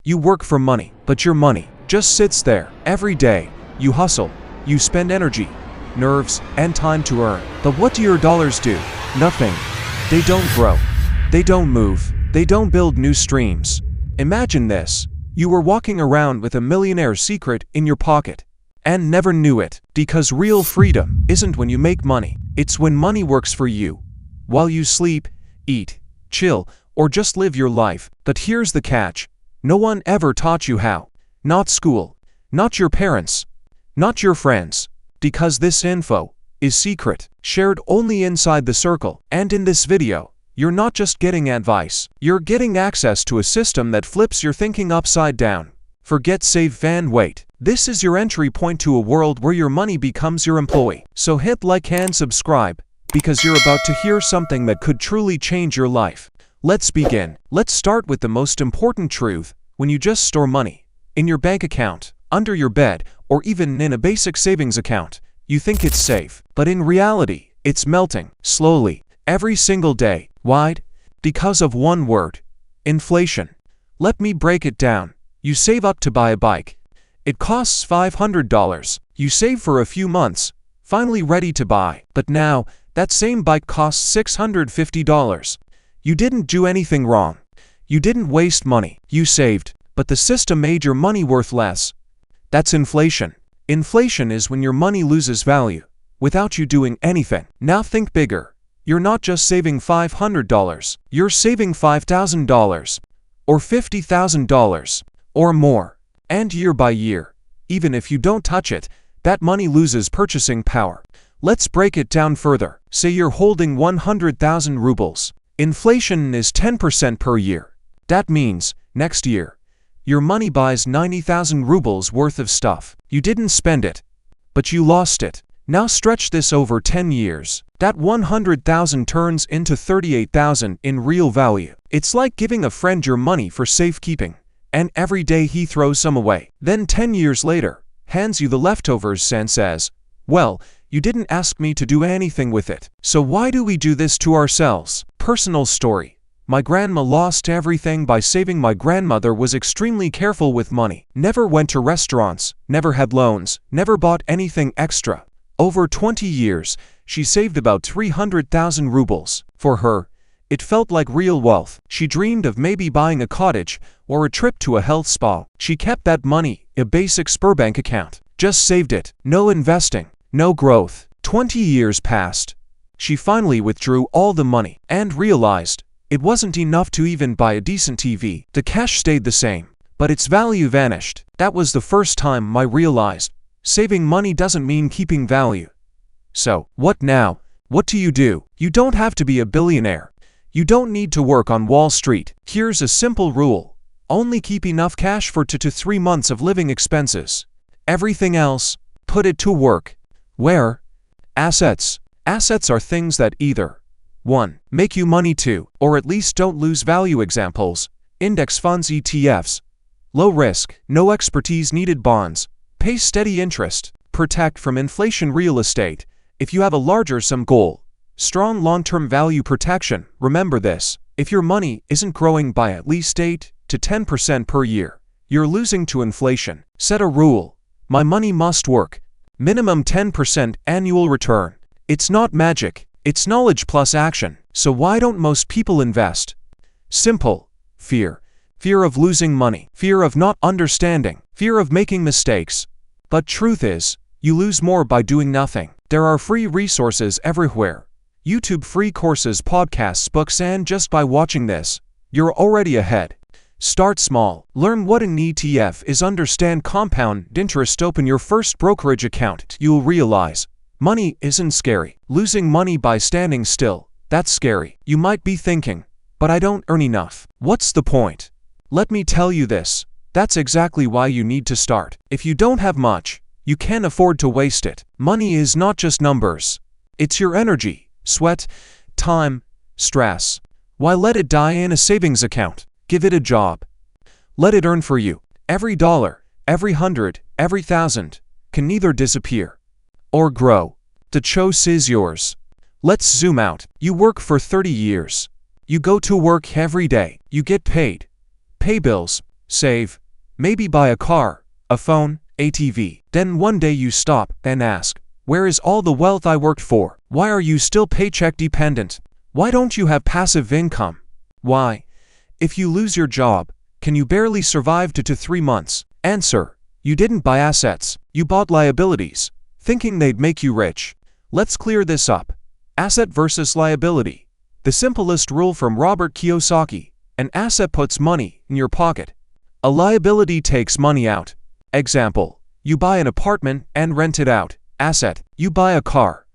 You work for money, but your money just sits there. Every day, you hustle, you spend energy, nerves, and time to earn. But what do your dollars do? Nothing. They don't grow. They don't move. They don't build new streams. Imagine this. You were walking around with a millionaire's secret in your pocket and never knew it, because real freedom isn't when you make money. It's when money works for you, while you sleep, eat, chill, or just live your life. But here's the catch. No one ever taught you how. Not school, not your parents, not your friends, because this info is secret, shared only inside the circle. And in this video, you're not just getting advice, you're getting access to a system that flips your thinking upside down. Forget save and wait. This is your entry point to a world where your money becomes your employee. So hit like and subscribe, because you're about to hear something that could truly change your life. Let's begin. Let's start with the most important truth. When you just store money in your bank account, under your bed, or even in a basic savings account, you think it's safe. But in reality, it's melting, slowly, every single day. Why? Because of one word: inflation. Let me break it down. You save up to buy a bike. It costs $500. You save for a few months, finally ready to buy. But now, that same bike costs $650. You didn't do anything wrong. You didn't waste money. You saved, but the system made your money worth less. That's inflation. Inflation is when your money loses value without you doing anything. Now think bigger. You're not just saving $500. You're saving $5,000 or $50,000 or more. And year by year, even if you don't touch it, that money loses purchasing power. Let's break it down further. Say you're holding 100,000 rubles. Inflation is 10% per year. That means, next year, your money buys 90,000 rubles worth of stuff. You didn't spend it, but you lost it. Now stretch this over 10 years. That 100,000 turns into 38,000 in real value. It's like giving a friend your money for safekeeping, and every day he throws some away. Then 10 years later, hands you the leftovers and says, "Well, you didn't ask me to do anything with it." So why do we do this to ourselves? Personal story. My grandma lost everything by saving. My grandmother was extremely careful with money. Never went to restaurants, never had loans, never bought anything extra. Over 20 years, she saved about 300,000 rubles. For her, it felt like real wealth. She dreamed of maybe buying a cottage or a trip to a health spa. She kept that money in a basic Sberbank account. Just saved it. No investing, no growth. 20 years passed. She finally withdrew all the money and realized it wasn't enough to even buy a decent TV. The cash stayed the same, but its value vanished. That was the first time I realized saving money doesn't mean keeping value. So, what now? What do? You don't have to be a billionaire. You don't need to work on Wall Street. Here's a simple rule. Only keep enough cash for 2 to 3 months of living expenses. Everything else, put it to work. Where? Assets. Assets are things that either 1. Make you money, 2. Or at least don't lose value. Examples: index funds, ETFs. Low risk, no expertise needed bonds. Pay steady interest. Protect from inflation. Real estate. If you have a larger sum goal, strong long-term value protection. Remember this: if your money isn't growing by at least 8 to 10% per year, you're losing to inflation. Set a rule. My money must work. Minimum 10% annual return. It's not magic. It's knowledge plus action. So why don't most people invest? Simple. Fear. Fear of losing money. Fear of not understanding. Fear of making mistakes. But truth is, you lose more by doing nothing. There are free resources everywhere. YouTube free courses, podcasts, books, and just by watching this, you're already ahead. Start small. Learn what an ETF is. Understand compound interest. Open your first brokerage account. You'll realize money isn't scary. Losing money by standing still, that's scary. You might be thinking, but I don't earn enough. What's the point? Let me tell you this. That's exactly why you need to start. If you don't have much, you can't afford to waste it. Money is not just numbers. It's your energy, sweat, time, stress. Why let it die in a savings account? Give it a job. Let it earn for you. Every dollar, every hundred, every thousand can neither disappear or grow. The choice is yours. Let's zoom out. You work for 30 years. You go to work every day. You get paid. Pay bills, save, maybe buy a car, a phone, a TV. Then one day you stop and ask, where is all the wealth I worked for? Why are you still paycheck dependent? Why don't you have passive income? Why, if you lose your job, can you barely survive 2 to 3 months? Answer: you didn't buy assets, you bought liabilities, thinking they'd make you rich. Let's clear this up. Asset versus liability. The simplest rule from Robert Kiyosaki: an asset puts money in your pocket. A liability takes money out. Example: you buy an apartment and rent it out. Asset: you buy a car.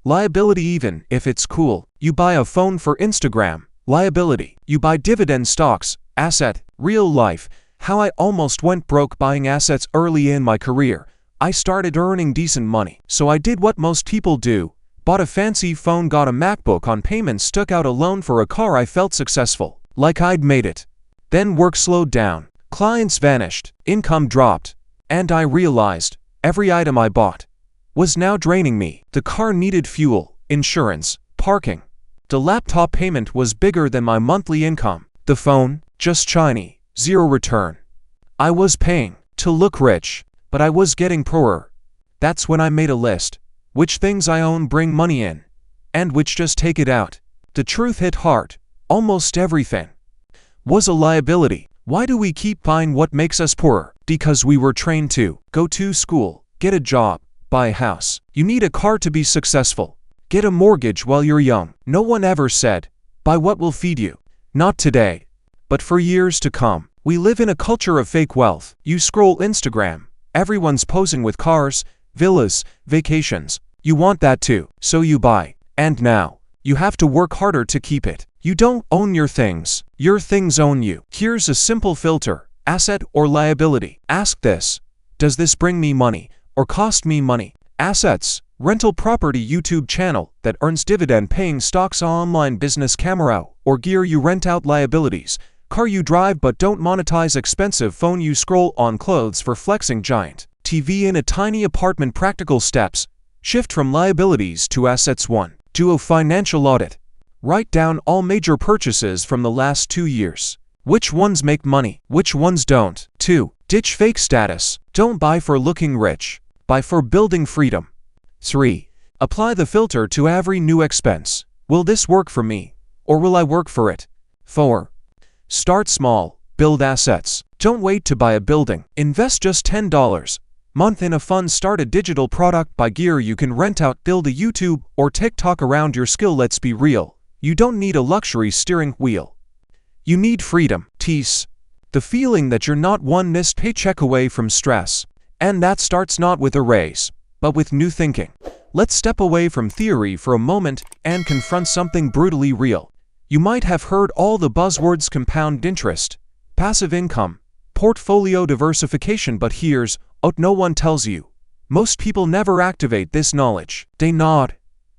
Liability: even if it's cool, you buy a phone for Instagram. Liability: you buy dividend stocks. Asset: real life. How I almost went broke buying assets early in my career. I started earning decent money, so I did what most people do. Bought a fancy phone, got a MacBook on payments, took out a loan for a car. I felt successful, like I'd made it. Then work slowed down, clients vanished, income dropped, and I realized every item I bought was now draining me. The car needed fuel, insurance, parking. The laptop payment was bigger than my monthly income. The phone, just shiny, zero return. I was paying to look rich, but I was getting poorer. That's when I made a list. Which things I own bring money in, and which just take it out. The truth hit hard. Almost everything was a liability. Why do we keep buying what makes us poorer? Because we were trained to go to school, get a job, buy a house. You need a car to be successful. Get a mortgage while you're young. No one ever said, buy what will feed you. Not today, but for years to come. We live in a culture of fake wealth. You scroll Instagram, everyone's posing with cars, villas, vacations. You want that too, so you buy. And now, you have to work harder to keep it. You don't own your things own you. Here's a simple filter: asset or liability. Ask this: does this bring me money or cost me money? Assets: rental property, YouTube channel that earns dividend, paying stocks, online business, camera or gear you rent out. Liabilities: car you drive but don't monetize, expensive phone you scroll on, clothes for flexing, giant TV in a tiny apartment. Practical steps: shift from liabilities to assets. 1. Do a financial audit. Write down all major purchases from the last 2 years. Which ones make money? Which ones don't? 2. Ditch fake status. Don't buy for looking rich. Buy for building freedom. 3. Apply the filter to every new expense. Will this work for me, or will I work for it? 4. Start small. Build assets. Don't wait to buy a building. Invest just $10 month in a fund. Start a digital product. Buy gear you can rent out. Build a YouTube or TikTok around your skill. Let's be real. You don't need a luxury steering wheel. You need freedom. Peace. The feeling that you're not one missed paycheck away from stress. And that starts not with a raise, but with new thinking. Let's step away from theory for a moment and confront something brutally real. You might have heard all the buzzwords: compound interest, passive income, portfolio diversification, but here's what no one tells you. Most people never activate this knowledge. They nod,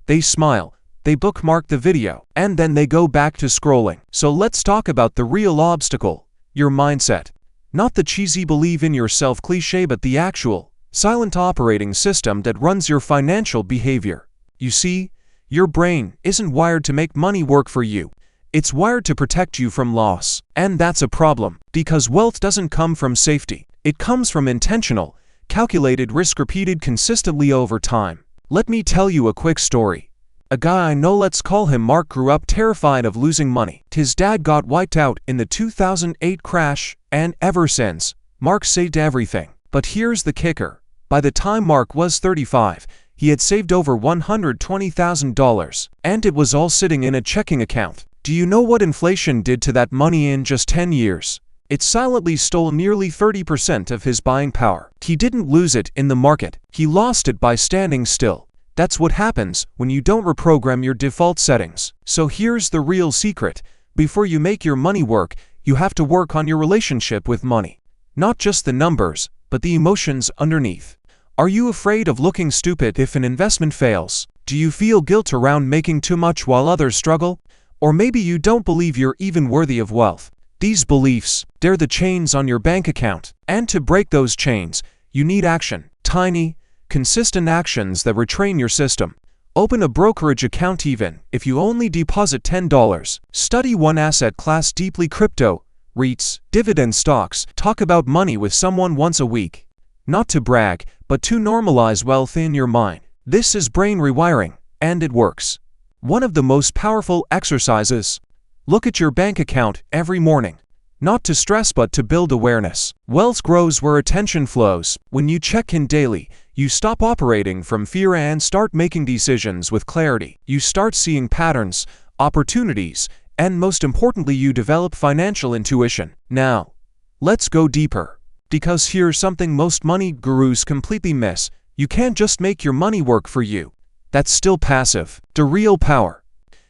they smile, they bookmark the video, and then they go back to scrolling. So let's talk about the real obstacle: your mindset. Not the cheesy believe in yourself cliche, but the actual, silent operating system that runs your financial behavior. You see, your brain isn't wired to make money work for you. It's wired to protect you from loss. And that's a problem, because wealth doesn't come from safety. It comes from intentional, calculated risk repeated consistently over time. Let me tell you a quick story. A guy I know, let's call him Mark, grew up terrified of losing money. His dad got wiped out in the 2008 crash, and ever since, Mark saved everything. But here's the kicker. By the time Mark was 35, he had saved over $120,000, and it was all sitting in a checking account. Do you know what inflation did to that money in just 10 years? It silently stole nearly 30% of his buying power. He didn't lose it in the market. He lost it by standing still. That's what happens when you don't reprogram your default settings. So here's the real secret. Before you make your money work, you have to work on your relationship with money. Not just the numbers, but the emotions underneath. Are you afraid of looking stupid if an investment fails? Do you feel guilt around making too much while others struggle? Or maybe you don't believe you're even worthy of wealth. These beliefs, they're the chains on your bank account. And to break those chains, you need action. Tiny, consistent actions that retrain your system. Open a brokerage account even if you only deposit $10. Study one asset class deeply: crypto, REITs, dividend stocks. Talk about money with someone once a week. Not to brag, but to normalize wealth in your mind. This is brain rewiring, and it works. One of the most powerful exercises. Look at your bank account every morning. Not to stress but to build awareness. Wealth grows where attention flows. When you check in daily, you stop operating from fear and start making decisions with clarity. You start seeing patterns, opportunities, and most importantly, you develop financial intuition. Now, let's go deeper. Because here's something most money gurus completely miss. You can't just make your money work for you. That's still passive. The real power.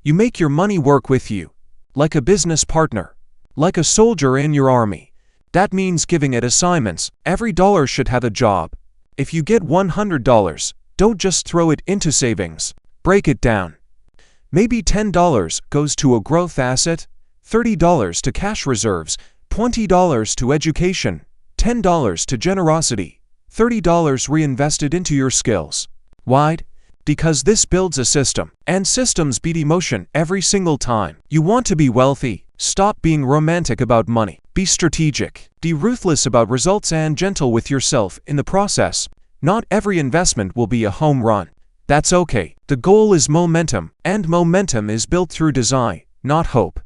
You make your money work with you. Like a business partner. Like a soldier in your army. That means giving it assignments. Every dollar should have a job. If you get $100, don't just throw it into savings. Break it down. Maybe $10 goes to a growth asset, $30 to cash reserves, $20 to education, $10 to generosity, $30 reinvested into your skills. Why? Because this builds a system, and systems beat emotion every single time. You want to be wealthy? Stop being romantic about money. Be strategic. Be ruthless about results and gentle with yourself in the process. Not every investment will be a home run. That's okay. The goal is momentum, and momentum is built through design, not hope.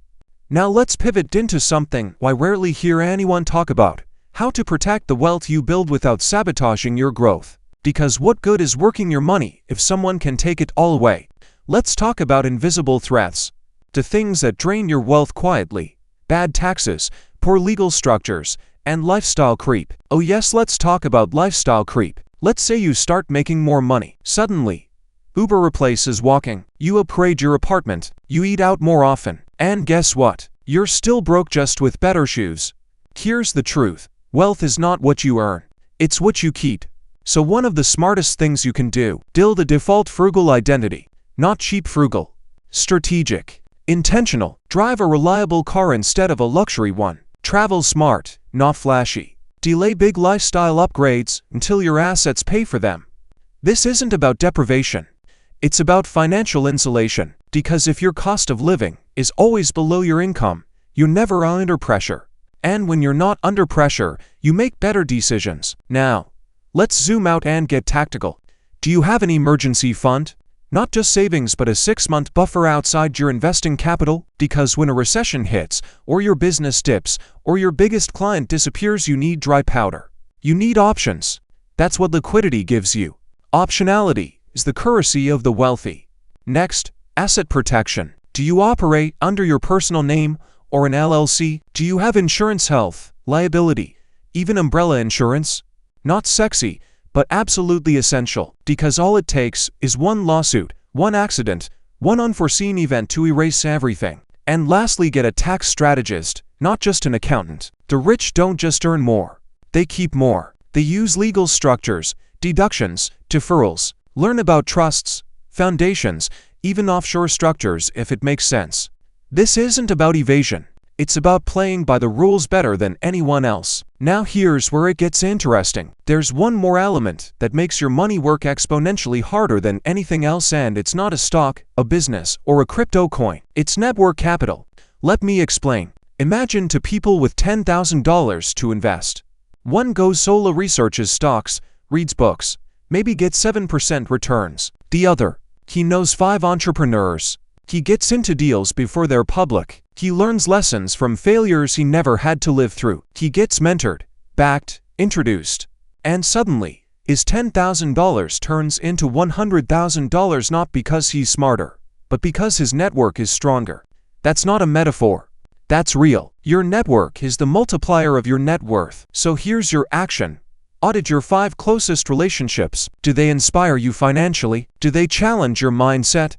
Now let's pivot into something I rarely hear anyone talk about: how to protect the wealth you build without sabotaging your growth. Because what good is working your money if someone can take it all away? Let's talk about invisible threats. The things that drain your wealth quietly. Bad taxes, poor legal structures, and lifestyle creep. Oh yes, let's talk about lifestyle creep. Let's say you start making more money. Suddenly, Uber replaces walking. You upgrade your apartment. You eat out more often. And guess what? You're still broke, just with better shoes. Here's the truth. Wealth is not what you earn. It's what you keep. So one of the smartest things you can do, build a default frugal identity. Not cheap frugal. Strategic. Intentional. Drive a reliable car instead of a luxury one. Travel smart, not flashy. Delay big lifestyle upgrades until your assets pay for them. This isn't about deprivation. It's about financial insulation. Because if your cost of living is always below your income, you're never under pressure. And when you're not under pressure, you make better decisions. Now, let's zoom out and get tactical. Do you have an emergency fund? Not just savings, but a 6-month buffer outside your investing capital? Because when a recession hits, or your business dips, or your biggest client disappears, you need dry powder. You need options. That's what liquidity gives you. Optionality is the currency of the wealthy. Next, asset protection. Do you operate under your personal name or an LLC? Do you have insurance, health, liability, even umbrella insurance? Not sexy, but absolutely essential, because all it takes is one lawsuit, one accident, one unforeseen event to erase everything. And lastly, get a tax strategist, not just an accountant. The rich don't just earn more, they keep more. They use legal structures, deductions, deferrals, learn about trusts, foundations, even offshore structures if it makes sense. This isn't about evasion. It's about playing by the rules better than anyone else. Now here's where it gets interesting. There's one more element that makes your money work exponentially harder than anything else, and it's not a stock, a business, or a crypto coin. It's network capital. Let me explain. Imagine two people with $10,000 to invest. One goes solo, researches stocks, reads books, maybe gets 7% returns. The other, he knows 5 entrepreneurs. He gets into deals before they're public. He learns lessons from failures he never had to live through. He gets mentored, backed, introduced. And suddenly, his $10,000 turns into $100,000, not because he's smarter, but because his network is stronger. That's not a metaphor. That's real. Your network is the multiplier of your net worth. So here's your action. Audit your 5 closest relationships. Do they inspire you financially? Do they challenge your mindset?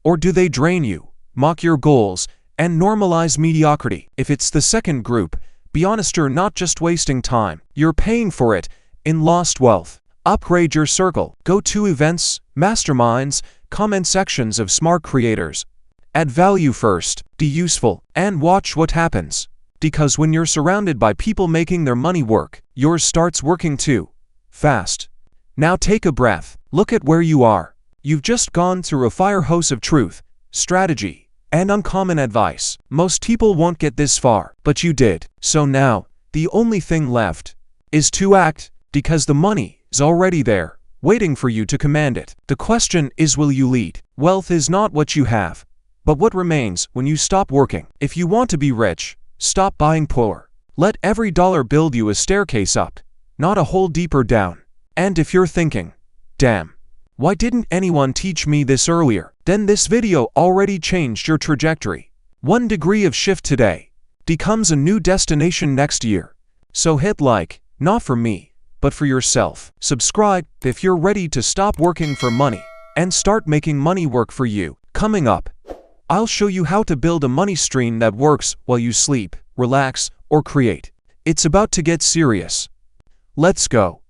Or do they drain you, mock your goals, and normalize mediocrity? If it's the second group, be honest, you're not just wasting time. You're paying for it in lost wealth. Upgrade your circle. Go to events, masterminds, comment sections of smart creators. Add value first, be useful, and watch what happens. Because when you're surrounded by people making their money work, yours starts working too. Fast. Now take a breath. Look at where you are. You've just gone through a fire hose of truth, strategy, and uncommon advice. Most people won't get this far, but you did. So now, the only thing left is to act, because the money is already there, waiting for you to command it. The question is, will you lead? Wealth is not what you have, but what remains when you stop working. If you want to be rich, stop buying poor. Let every dollar build you a staircase up, not a hole deeper down. And if you're thinking, damn, why didn't anyone teach me this earlier? Then this video already changed your trajectory. 1 degree of shift today becomes a new destination next year. So hit like, not for me, but for yourself. Subscribe if you're ready to stop working for money and start making money work for you. Coming up, I'll show you how to build a money stream that works while you sleep, relax, or create. It's about to get serious. Let's go.